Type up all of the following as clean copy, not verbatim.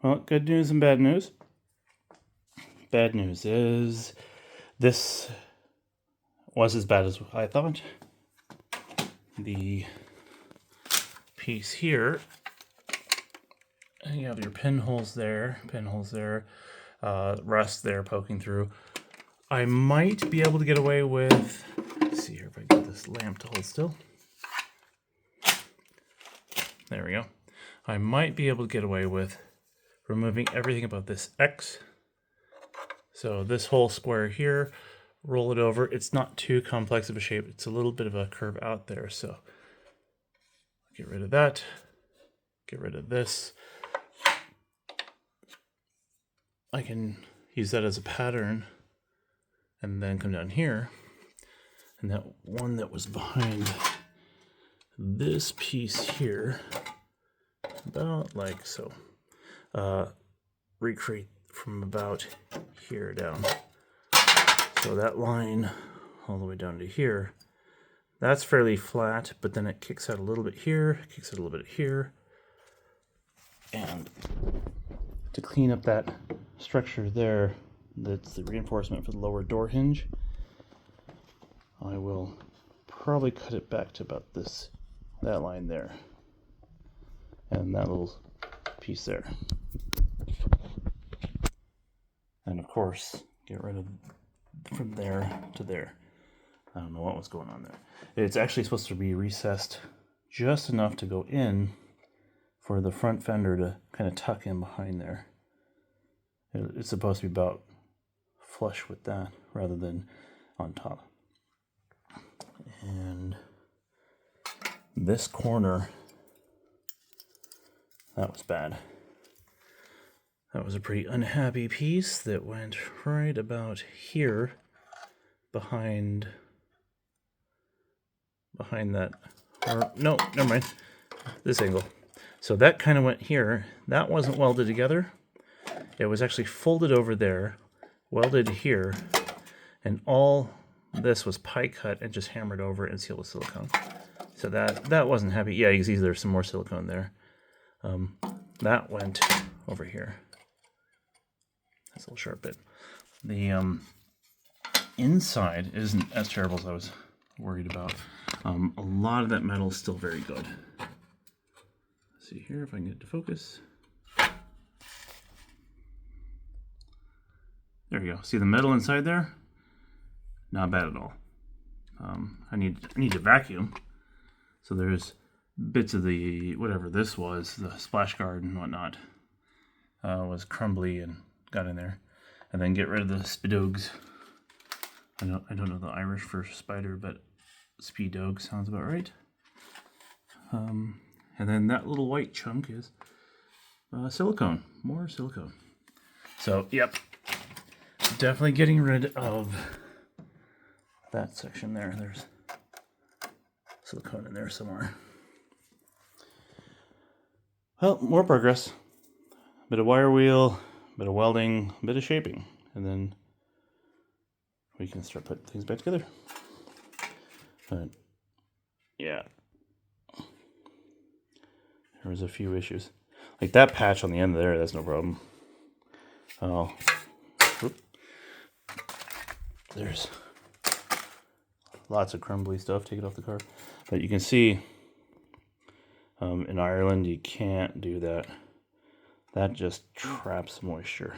Well, good news and bad news. Bad news is this was as bad as I thought. The piece here, you have your pinholes there, rust there poking through. I might be able to get away with, let's see here if I get this lamp to hold still. There we go. I might be able to get away with removing everything about this X. So this whole square here, roll it over. It's not too complex of a shape. It's a little bit of a curve out there. So get rid of that. Get rid of this. I can use that as a pattern and then come down here. And that one that was behind this piece here, about like so, recreate from about here down. So that line all the way down to here, that's fairly flat, but then it kicks out a little bit here, kicks out a little bit here. And to clean up that structure there, that's the reinforcement for the lower door hinge, I will probably cut it back to about that line there. And that little piece there. And of course, get rid of from there to there. I don't know what was going on there. It's actually supposed to be recessed just enough to go in for the front fender to kind of tuck in behind there. It's supposed to be about flush with that rather than on top. And this corner, that was bad. That was a pretty unhappy piece that went right about here behind that, or no, never mind, this angle. So that kind of went here. That wasn't welded together. It was actually folded over there, welded here, and all this was pie cut and just hammered over and sealed with silicone. So that wasn't happy. Yeah, you can see there's some more silicone there. That went over here. That's a little sharp bit. The inside isn't as terrible as I was worried about. A lot of that metal is still very good. Let's see here if I can get it to focus. There you go. See the metal inside there? Not bad at all. I need to vacuum. So there's bits of the whatever this was, the splash guard and whatnot, was crumbly and got in there. And then get rid of the spidogs. I don't know the Irish for spider, but spidog sounds about right. And then that little white chunk is silicone, more silicone. So yep, definitely getting rid of that section there. There's silicone in there somewhere. Well, more progress. Bit of wire wheel, bit of welding, bit of shaping, and then we can start putting things back together. But yeah, there was a few issues. Like that patch on the end there, that's no problem. Oh, whoop. There's lots of crumbly stuff. Take it off the car. But you can see in Ireland, you can't do that. That just traps moisture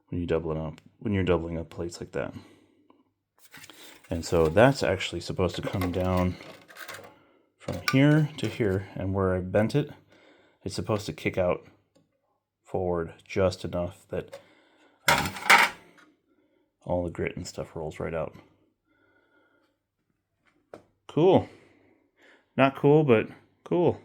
when you're doubling up plates like that. And so that's actually supposed to come down from here to here, and where I bent it, it's supposed to kick out forward just enough that all the grit and stuff rolls right out. Cool. Not cool, but cool.